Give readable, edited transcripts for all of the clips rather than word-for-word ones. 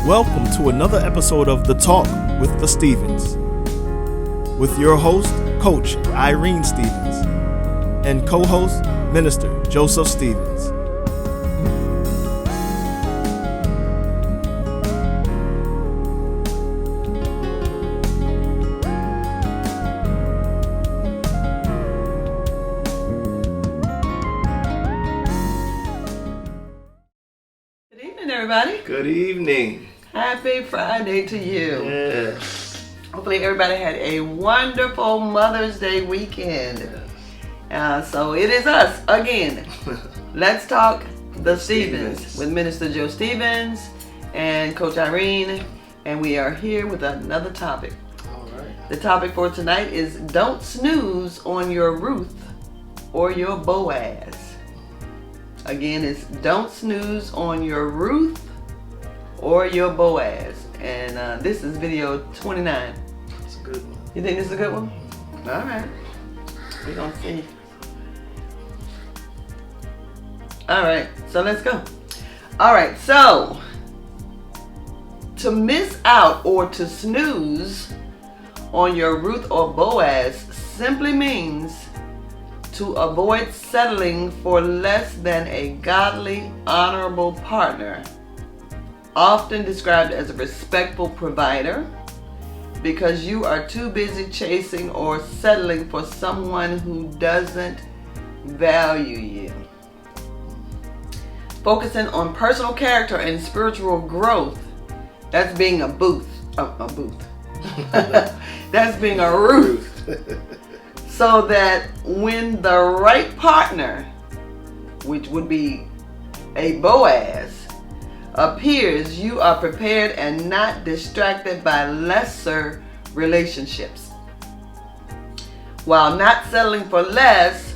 Welcome to another episode of The Talk with the Stevens, with your host, Coach Irene Stevens, and co-host, Minister Joseph Stevens. Good evening, everybody. Good evening. Happy Friday to you. Yes. Hopefully everybody had a wonderful Mother's Day weekend. So it is us again. Let's talk the Stevens with Minister Joe Stevens and Coach Irene. And we are here with another topic. All right. The topic for tonight is don't snooze on your Ruth or your Boaz. Again, it's don't snooze on your Ruth or your Boaz. And this is video 29. That's a good one. You think this is a good one? All right. We're going to see. All right. So let's go. All right. So to miss out or to snooze on your Ruth or Boaz simply means to avoid settling for less than a godly, honorable partner, often described as a respectful provider, because you are too busy chasing or settling for someone who doesn't value you. Focusing on personal character and spiritual growth, that's being a booth. That's being a Ruth. So that when the right partner, which would be a Boaz, appears, you are prepared and not distracted by lesser relationships. While not settling for less,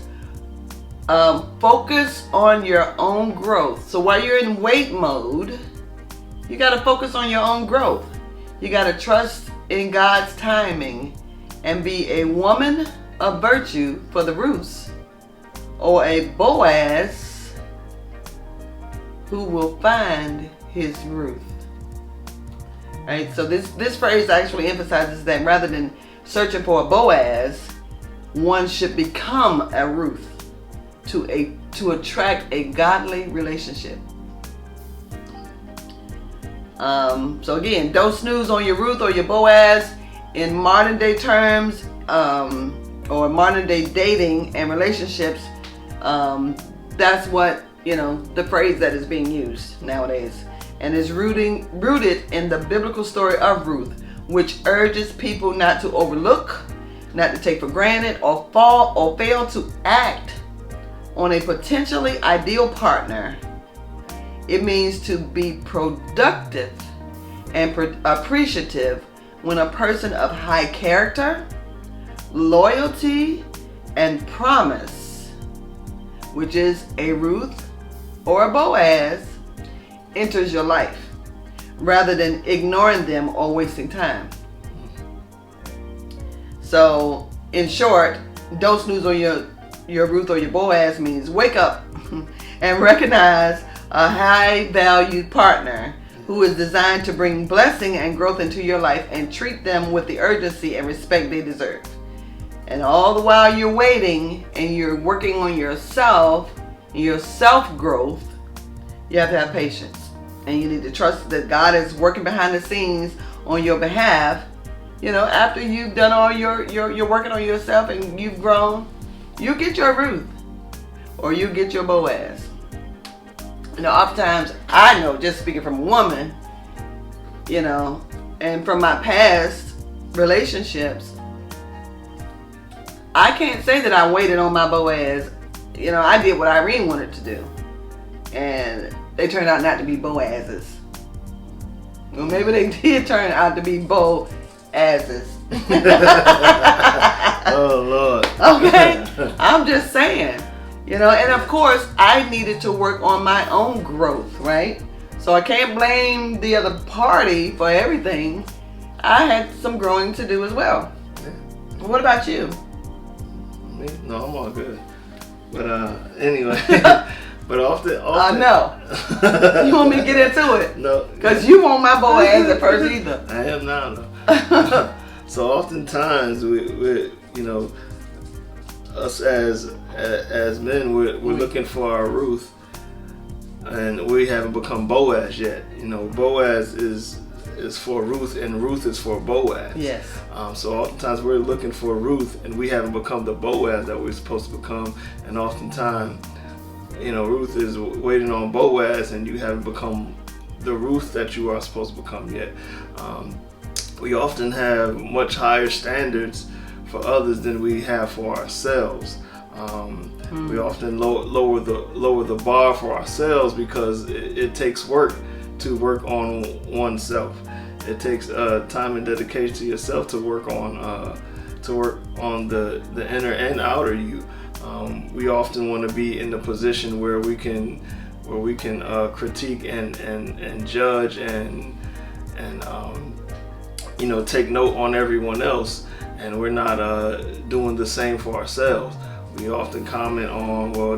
focus on your own growth. So while you're in wait mode, you got to focus on your own growth. You got to trust in God's timing and be a woman of virtue for the Ruths, or a Boaz who will find his Ruth. Right? So this phrase actually emphasizes that rather than searching for a Boaz, one should become a Ruth to attract a godly relationship. So again, don't snooze on your Ruth or your Boaz. In modern day terms, or modern day dating and relationships, that's what, the phrase that is being used nowadays, and is rooted in the biblical story of Ruth, which urges people not to overlook, not to take for granted, or fail to act on a potentially ideal partner. It means to be productive and appreciative when a person of high character, loyalty, and promise, which is a Ruth or a Boaz, enters your life, rather than ignoring them or wasting time. So, in short, don't snooze on your Ruth or your Boaz means wake up and recognize a high valued partner who is designed to bring blessing and growth into your life, and treat them with the urgency and respect they deserve. And all the while you're waiting and you're working on yourself, your self-growth, you have to have patience. And you need to trust that God is working behind the scenes on your behalf. After you've done all you're working on yourself and you've grown, you get your Ruth or you get your Boaz. Oftentimes, I know, just speaking from a woman, and from my past relationships, I can't say that I waited on my Boaz. I did what Irene wanted to do, and they turned out not to be Boazes. Well, maybe they did turn out to be Boazes. Oh, Lord. Okay, I'm just saying. And of course, I needed to work on my own growth, right? So I can't blame the other party for everything. I had some growing to do as well. Yeah. What about you? No, I'm all good. But anyway, But often no. You want me to get into it? No. Because you weren't my Boaz at first either. I am now. No. So oftentimes we us as men, we're looking for our Ruth, and we haven't become Boaz yet. Boaz is for Ruth, and Ruth is for Boaz. Yes. So oftentimes we're looking for Ruth, and we haven't become the Boaz that we're supposed to become. And oftentimes, Ruth is waiting on Boaz, and you haven't become the Ruth that you are supposed to become yet. We often have much higher standards for others than we have for ourselves. We often lower the bar for ourselves because it takes work to work on oneself. It takes time and dedication to yourself to work on the inner and outer you. We often want to be in the position where we can critique and judge and take note on everyone else, and we're not doing the same for ourselves. We often comment on, well,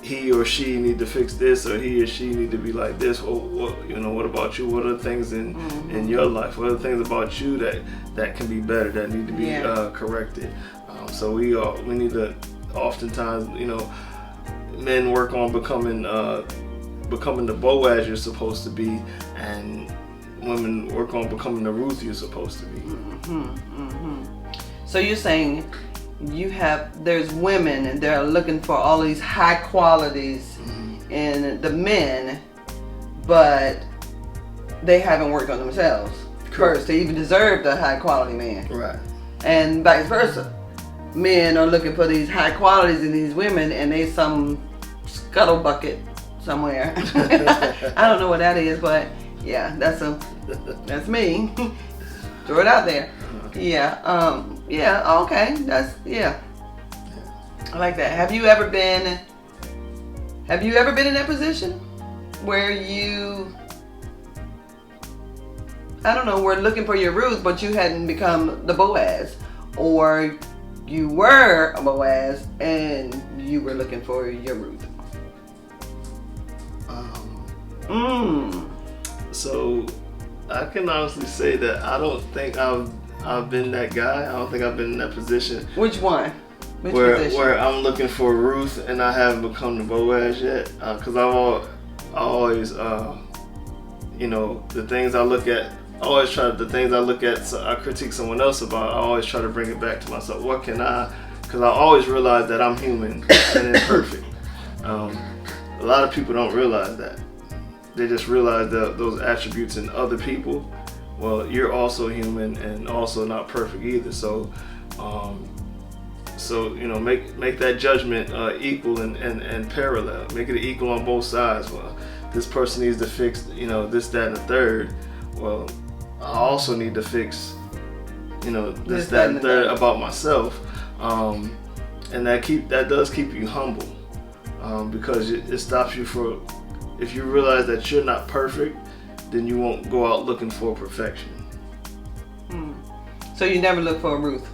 he or she need to fix this, or he or she need to be like this. Well, what about you? What are the things in your life? What are the things about you that can be better, that need to be corrected? So we need to, oftentimes, men work on becoming the Boaz you're supposed to be, and women work on becoming the Ruth you're supposed to be. So you're saying there's women and they're looking for all these high qualities in the men, but they haven't worked on themselves first to even deserve the high quality man. Right. And vice versa. Men are looking for these high qualities in these women, and they some scuttle bucket somewhere. I don't know what that is, but yeah, that's me. Throw it out there. Okay. I like that. Have you ever been in that position where we're looking for your Ruth, but you hadn't become the Boaz, or you were a Boaz and you were looking for your Ruth? So I can honestly say that I don't think I've been that guy. I don't think I've been in that position. Which one? Where I'm looking for Ruth and I haven't become the Boaz yet. Because I always, the things I look at, so I critique someone else about, I always try to bring it back to myself. What can because I always realize that I'm human and imperfect. A lot of people don't realize that. They just realize those attributes in other people. Well, you're also human and also not perfect either. So, make that judgment equal and parallel. Make it equal on both sides. Well, this person needs to fix, this, that, and the third. Well, I also need to fix, this, that, and the third about myself. And that does keep you humble, because it stops you if you realize that you're not perfect, then you won't go out looking for perfection. So you never look for a Ruth?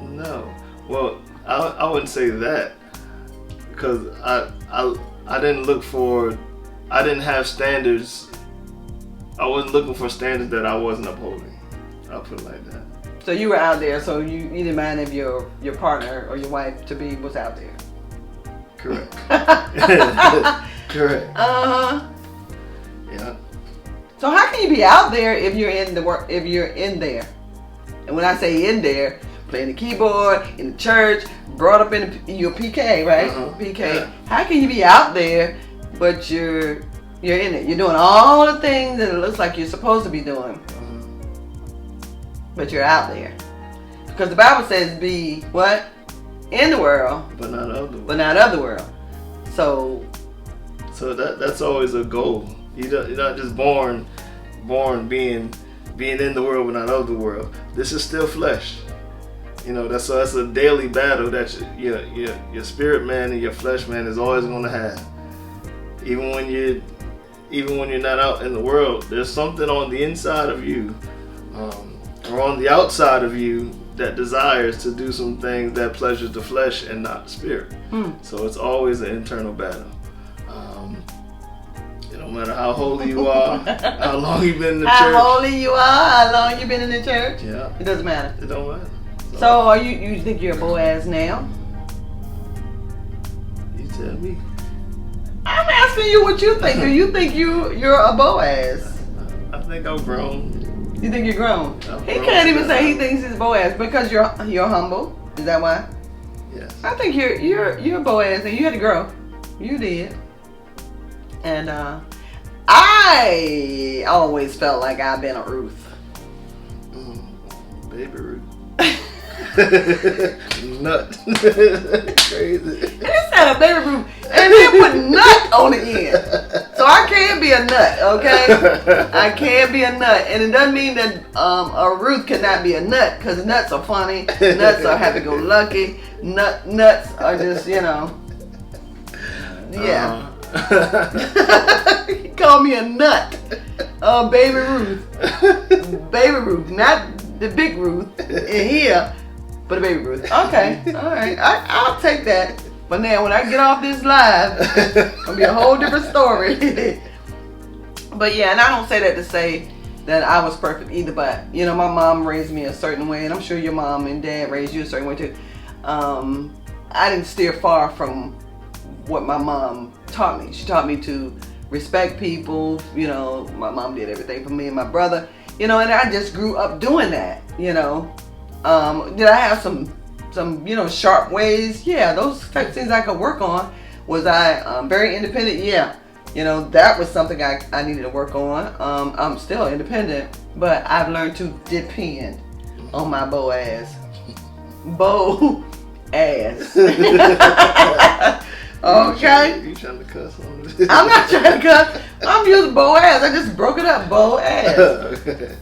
No. Well, I wouldn't say that, because I didn't have standards. I wasn't looking for standards that I wasn't upholding. I'll put it like that. So you were out there, so you didn't mind if your partner or your wife to be was out there. Correct. Correct. Yeah. So how can you be out there if you're in the work? If you're in there, and when I say in there, playing the keyboard in the church, brought up in your PK, right? PK. Yeah. How can you be out there, but you're in it? You're doing all the things that it looks like you're supposed to be doing, but you're out there because the Bible says, "Be what? In the world, but not of the world." But not of the world. So that's always a goal. You're not just born being in the world but not of the world. This is still flesh. That's a daily battle that your spirit man and your flesh man is always going to have. Even when you're not out in the world, there's something on the inside of you, or on the outside of you, that desires to do some things that pleasures the flesh and not the spirit. So it's always an internal battle. No matter how holy you are, how long you've been in the church. How holy you are, how long you've been in the church. Yeah. It doesn't matter. It don't matter. So are you think you're a Boaz now? You tell me. I'm asking you what you think. Do you think you're a Boaz? I think I'm grown. You think you're grown? He grown can't even say he thinks he's Boaz because you're humble. Is that why? Yes. I think you're Boaz and you had to grow. You did. And I always felt like I've been a Ruth. Baby Ruth. Nut. Crazy. He said a baby Ruth and he put nut on the end. So I can't be a nut, okay? I can't be a nut. And it doesn't mean that a Ruth cannot be a nut, because nuts are funny. Nuts are happy-go-lucky. Nuts are just, yeah. He called me a nut. Baby Ruth. Baby Ruth. Not the big Ruth in here, but a baby Ruth. Okay. Alright. I'll take that. But now when I get off this live, it's gonna be a whole different story. But yeah, and I don't say that to say that I was perfect either, but my mom raised me a certain way, and I'm sure your mom and dad raised you a certain way too. I didn't steer far from what my mom taught me. She taught me to respect people. My mom did everything for me and my brother. And I just grew up doing that. Did I have some sharp ways? Yeah, those type of things I could work on. Was I very independent? Yeah. That was something I needed to work on. I'm still independent, but I've learned to depend on my Boaz. Boaz. Okay. You trying to cuss on this? I'm not trying to cuss. I'm using Boaz. I just broke it up. Boaz. Okay.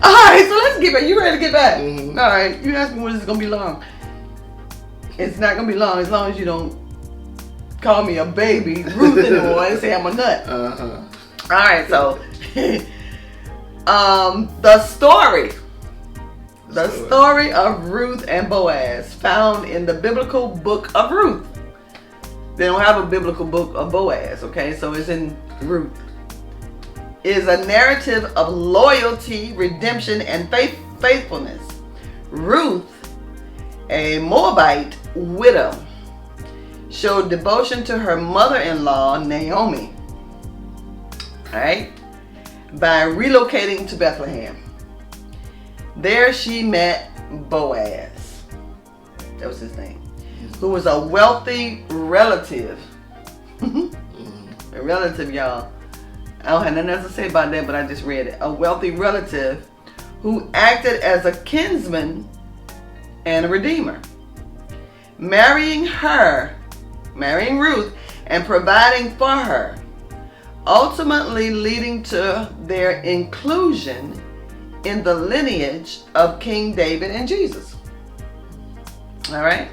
Alright, so let's get back. You ready to get back? Mm-hmm. Alright, you asked me when this is going to be long. It's not going to be long as you don't call me a baby Ruth anymore and say I'm a nut. Uh-huh. Alright, so the story of Ruth and Boaz, found in the biblical book of Ruth. They don't have a biblical book of Boaz, okay? So it's in Ruth. Is a narrative of loyalty, redemption, and faithfulness. Ruth, a Moabite widow, showed devotion to her mother-in-law, Naomi, right, by relocating to Bethlehem. There she met Boaz, that was his name, who was a wealthy relative. A relative, y'all. I don't have nothing else to say about that, but I just read it. A wealthy relative who acted as a kinsman and a redeemer. Marrying Ruth, and providing for her, ultimately leading to their inclusion in the lineage of King David and Jesus. All right.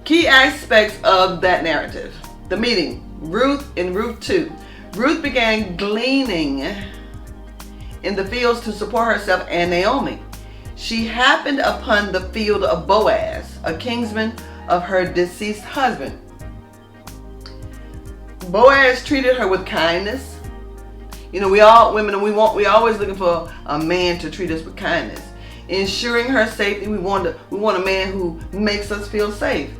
Key aspects of that narrative. The meeting. Ruth in Ruth 2. Ruth began gleaning in the fields to support herself and Naomi. She happened upon the field of Boaz, a kinsman of her deceased husband. Boaz treated her with kindness. We all women, we always looking for a man to treat us with kindness, ensuring her safety. We want a man who makes us feel safe,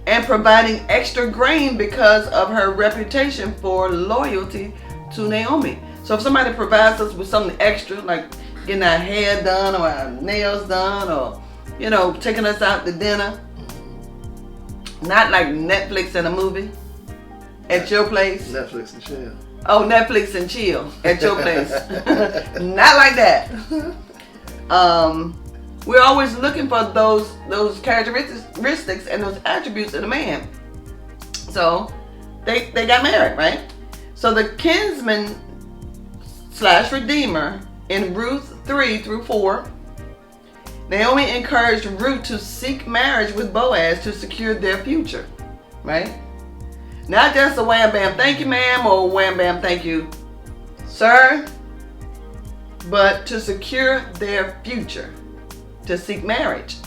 and providing extra grain because of her reputation for loyalty to Naomi. So if somebody provides us with something extra, like getting our hair done or our nails done, or taking us out to dinner, not like Netflix and a movie at your place. Netflix and chill. Oh, Netflix and chill at your place. Not like that. We're always looking for those characteristics and those attributes in a man. So they got married, right? So the kinsman / redeemer in Ruth 3-4, Naomi encouraged Ruth to seek marriage with Boaz to secure their future, right? Not just a wham bam thank you ma'am or wham bam thank you sir, but to secure their future. to seek marriage.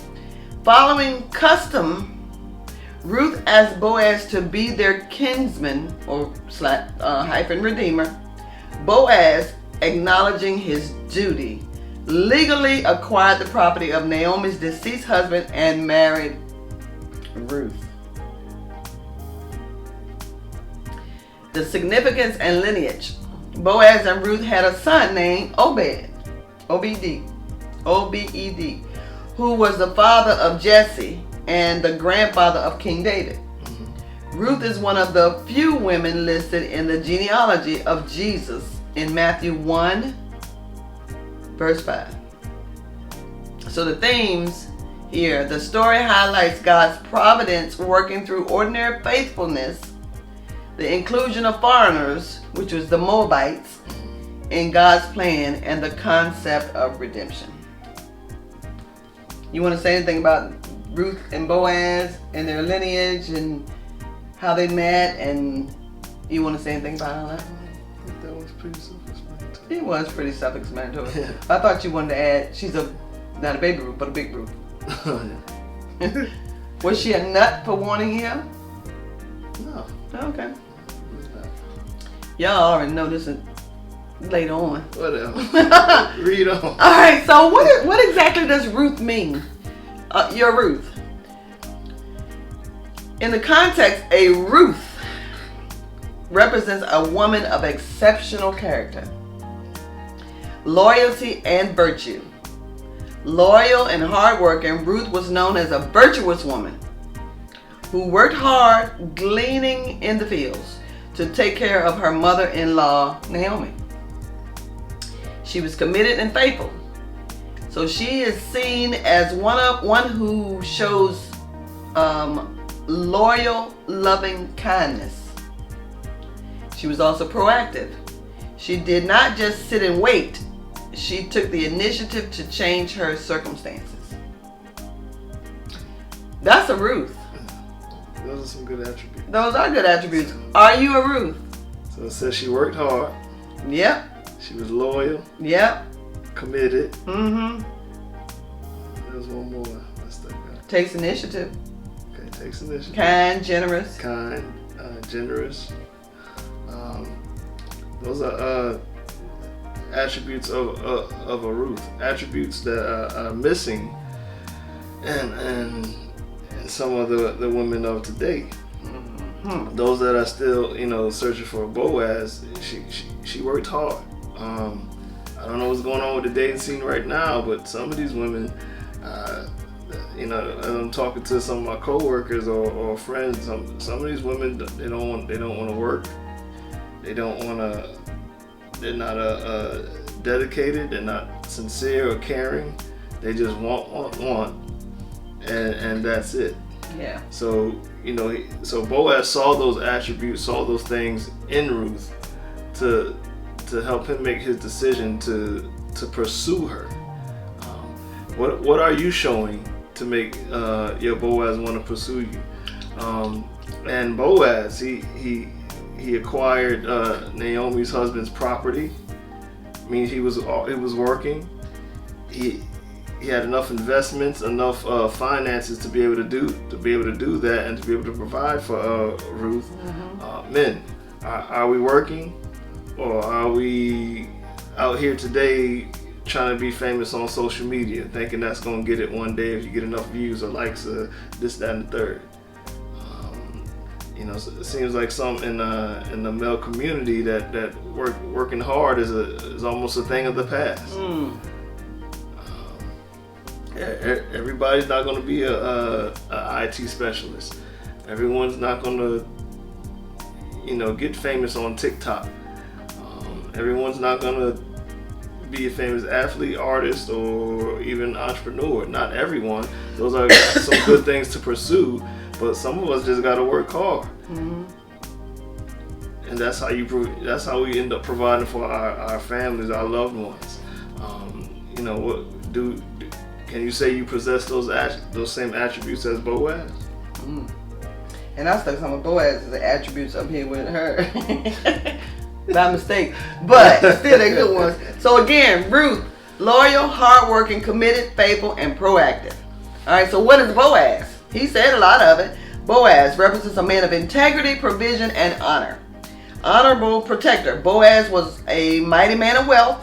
Following custom, Ruth asked Boaz to be their kinsman or redeemer. Boaz, acknowledging his duty, legally acquired the property of Naomi's deceased husband and married Ruth. The significance and lineage. Boaz and Ruth had a son named Obed, O-B-E-D, who was the father of Jesse and the grandfather of King David. Ruth is one of the few women listed in the genealogy of Jesus in Matthew 1, verse 5. So the themes here, the story highlights God's providence working through ordinary faithfulness, the inclusion of foreigners, which was the Moabites, in God's plan, and the concept of redemption. You want to say anything about Ruth and Boaz and their lineage and how they met, and you want to say anything about all that? That was pretty self-explanatory. It was pretty self-explanatory. Yeah. I thought you wanted to add, she's not a baby Ruth, but a big Ruth. Yeah. Was she a nut for wanting him? No. Okay. Y'all already know this is later on. Whatever. Read on. All right. So what exactly does Ruth mean? Your Ruth. In the context, a Ruth represents a woman of exceptional character, loyalty, and virtue. Loyal and hardworking, Ruth was known as a virtuous woman who worked hard gleaning in the fields to take care of her mother-in-law, Naomi. She was committed and faithful. So she is seen as one who shows loyal, loving kindness. She was also proactive. She did not just sit and wait. She took the initiative to change her circumstances. That's a Ruth. Those are some good attributes. Those are good attributes. Are you a Ruth? So it says she worked hard. Yep. She was loyal. Yep. Committed. Mm-hmm. There's one more. Let's take that. Takes initiative. Okay, takes initiative. Kind, generous. Generous. Those are attributes of a Ruth. Attributes that are missing and some of the women of today. Mm-hmm. Those that are still, searching for a Boaz, she worked hard. I don't know what's going on with the dating scene right now, but some of these women, I'm talking to some of my coworkers or friends. Some of these women, they don't want to work. They're not dedicated. They're not sincere or caring. They just want, and that's it. Yeah. So so Boaz saw those attributes, saw those things in Ruth to help him make his decision to pursue her. What are you showing to make your Boaz want to pursue you? And Boaz, he acquired Naomi's husband's property. I mean, he was working. He had enough investments, enough finances to be able to do that, and to be able to provide for Ruth. Mm-hmm. Men, are we working, or are we out here today trying to be famous on social media, thinking that's going to get it one day if you get enough views or likes, this, that, and the third? It seems like some in the male community that working hard is almost a thing of the past. Mm. Everybody's not going to be a IT specialist. Everyone's not going to, get famous on TikTok. Everyone's not going to be a famous athlete, artist, or even entrepreneur. Not everyone. Those are some good things to pursue, but some of us just got to work hard. Mm-hmm. And that's how we end up providing for our families, our loved ones. Can you say you possess those same attributes as Boaz? Mm. And I stuck some of Boaz's attributes up here with her. By mistake. But still they're good ones. So again, Ruth, loyal, hardworking, committed, faithful, and proactive. All right, so what is Boaz? He said a lot of it. Boaz represents a man of integrity, provision, and honor. Honorable protector. Boaz was a mighty man of wealth.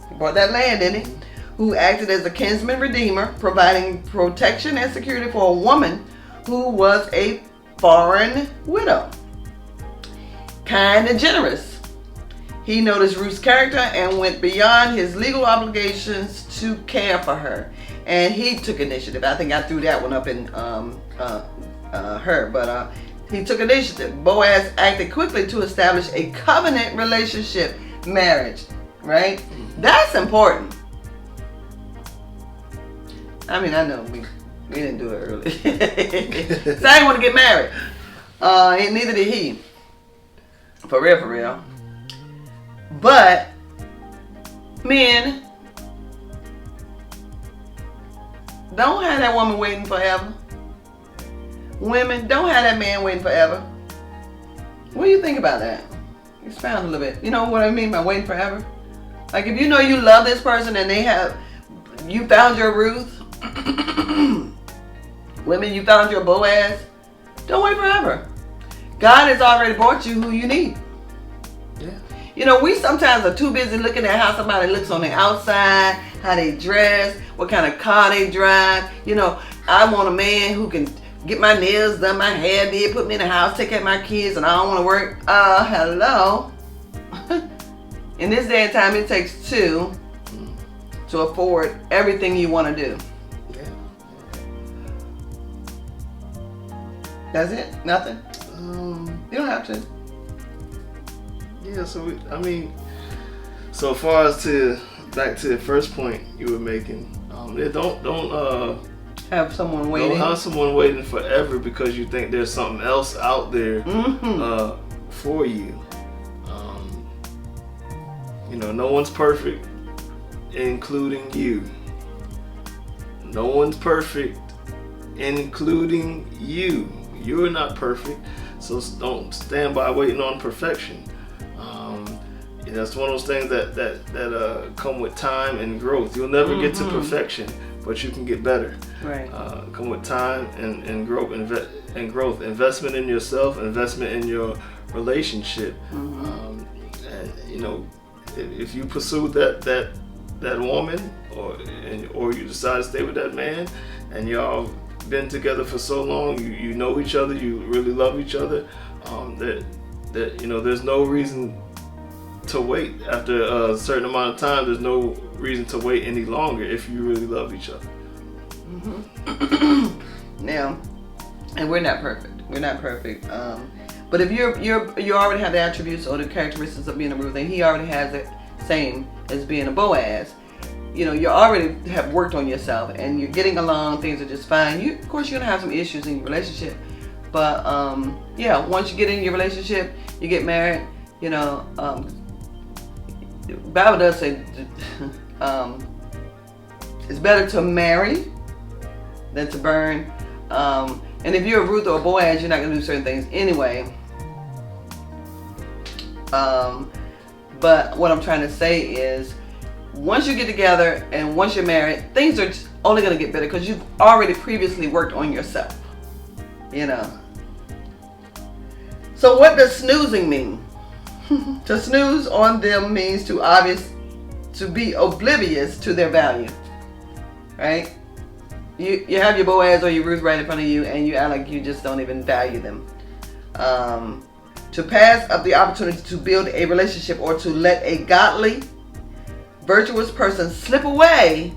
He bought that land, didn't he? Who acted as a kinsman redeemer, providing protection and security for a woman who was a foreign widow. Kind and generous. He noticed Ruth's character and went beyond his legal obligations to care for her. And he took initiative. I think I threw that one up in her, but he took initiative. Boaz acted quickly to establish a covenant relationship, marriage, right? That's important. I mean, I know we didn't do it early. So I didn't want to get married. And neither did he. For real. But, men, don't have that woman waiting forever. Women, don't have that man waiting forever. What do you think about that? Expound a little bit. You know what I mean by waiting forever? Like if you know you love this person and you found your Ruth. Women, you found your Boaz. Don't wait forever. God has already brought you who you need. Yeah. You know, we sometimes are too busy looking at how somebody looks on the outside, how they dress, what kind of car they drive. You know, I want a man who can get my nails done, my hair did, put me in the house, take care of my kids, and I don't want to work. Hello. In this day and time, it takes two to afford everything you want to do. Yeah. That's it? Nothing? You don't have to. Yeah, so so far as back to the first point you were making, don't have someone waiting. Don't have someone waiting forever because you think there's something else out there for you. You know, no one's perfect, including you. No one's perfect, including you. You're not perfect, so don't stand by waiting on perfection. That's one of those things that come with time and growth. You'll never get to perfection, but you can get better. Right. Come with time and growth. Investment in yourself, investment in your relationship. And you know, if you pursue that woman, or you decide to stay with that man, and y'all been together for so long, you know each other, you really love each other, that you know, there's no reason to wait. After a certain amount of time, there's no reason to wait any longer if you really love each other. Now, and we're not perfect. But if you already have the attributes or the characteristics of being a Ruth, and he already has the same as being a Boaz, you know, you already have worked on yourself and you're getting along, things are just fine. Of course, you're gonna have some issues in your relationship, but yeah, once you get in your relationship, you get married. You know, the Bible does say it's better to marry than to burn. And if you're a Ruth or a Boaz, you're not gonna do certain things anyway. But what I'm trying to say is, once you get together and once you're married, things are only going to get better because you've already previously worked on yourself. You know. So what does snoozing mean? To snooze on them means to be oblivious to their value. Right? You have your Boaz or your Ruth right in front of you and you act like you just don't even value them. To pass up the opportunity to build a relationship or to let a godly, virtuous person slip away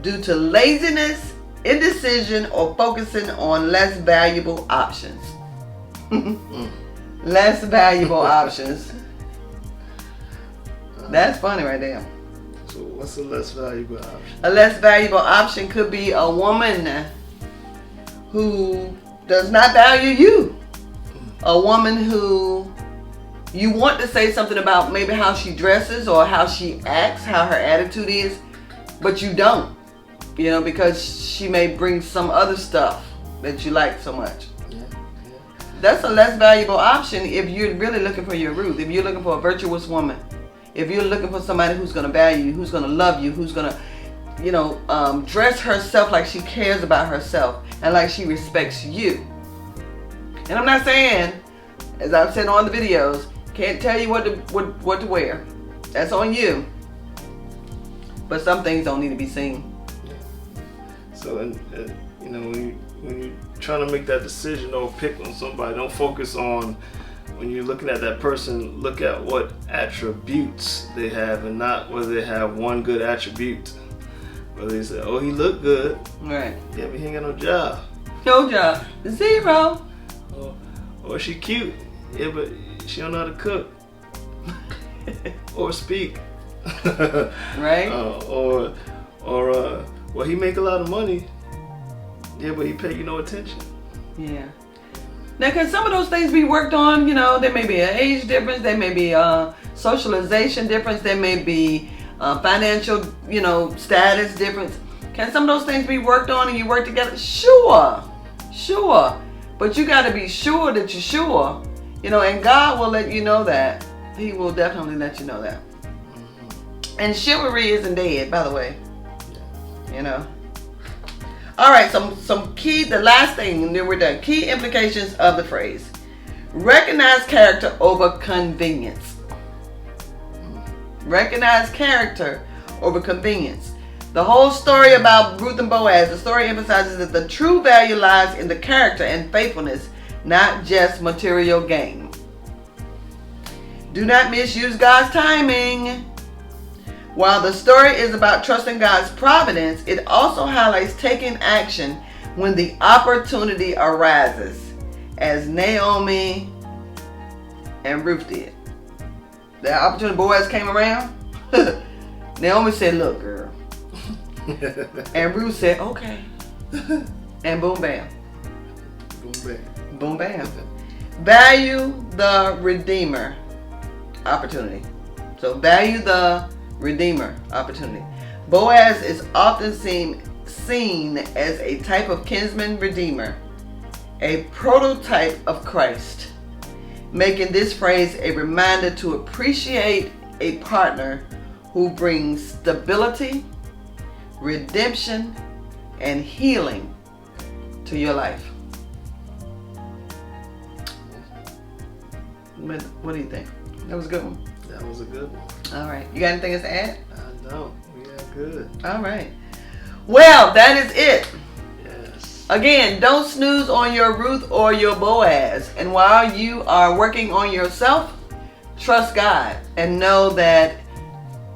due to laziness, indecision, or focusing on less valuable options. Less valuable options. That's funny right there. So what's a less valuable option? A less valuable option could be a woman who does not value you. A woman who you want to say something about, maybe how she dresses or how she acts, how her attitude is, but you don't, you know, because she may bring some other stuff that you like so much. Yeah. That's a less valuable option if you're really looking for your Ruth. If you're looking for a virtuous woman, If you're looking for somebody who's going to value you, who's going to love you, who's going to, dress herself like she cares about herself and like she respects you. And I'm not saying, as I've said on the videos, can't tell you what to wear. That's on you. But some things don't need to be seen. So, when you're trying to make that decision or pick on somebody, don't focus on, when you're looking at that person, look at what attributes they have and not whether they have one good attribute. Whether they say, oh, he look good. Right. Yeah, but he ain't got no job. No job. Zero. Or she cute. Yeah, but she don't know how to cook. Or speak. Right. Well, he make a lot of money. Yeah, but he pay you no attention. Yeah. Now, can some of those things be worked on? There may be an age difference. There may be a socialization difference. There may be financial, status difference. Can some of those things be worked on and you work together? Sure. But you got to be sure that you're sure. And God will let you know that. He will definitely let you know that. And chivalry isn't dead, by the way. All right, some key, the last thing, and then we're done. Key implications of the phrase. Recognize character over convenience. Recognize character over convenience. The whole story about Ruth and Boaz, the story emphasizes that the true value lies in the character and faithfulness, not just material gain. Do not misuse God's timing. While the story is about trusting God's providence, it also highlights taking action when the opportunity arises, as Naomi and Ruth did. The opportunity, Boaz came around. Naomi said, look, girl. And Ruth said, okay. And boom, bam. Boom, bam. Boom, bam. Value the Redeemer opportunity. So value the Redeemer opportunity. Boaz is often seen as a type of kinsman redeemer, a prototype of Christ, making this phrase a reminder to appreciate a partner who brings stability, redemption, and healing to your life. What do you think? That was a good one. That was a good one. All right. You got anything else to add? I know. Yeah, good. All right. Well, that is it. Yes. Again, don't snooze on your Ruth or your Boaz. And while you are working on yourself, trust God and know that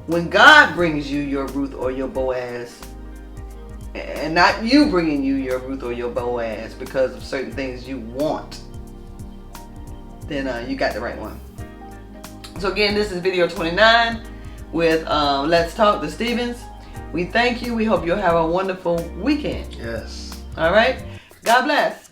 when God brings you your Ruth or your Boaz, and not you bringing you your Ruth or your Boaz because of certain things you want, then you got the right one. So again, this is video 29 with Let's Talk the Stevens. We thank you. We hope you'll have a wonderful weekend. Yes. All right. God bless.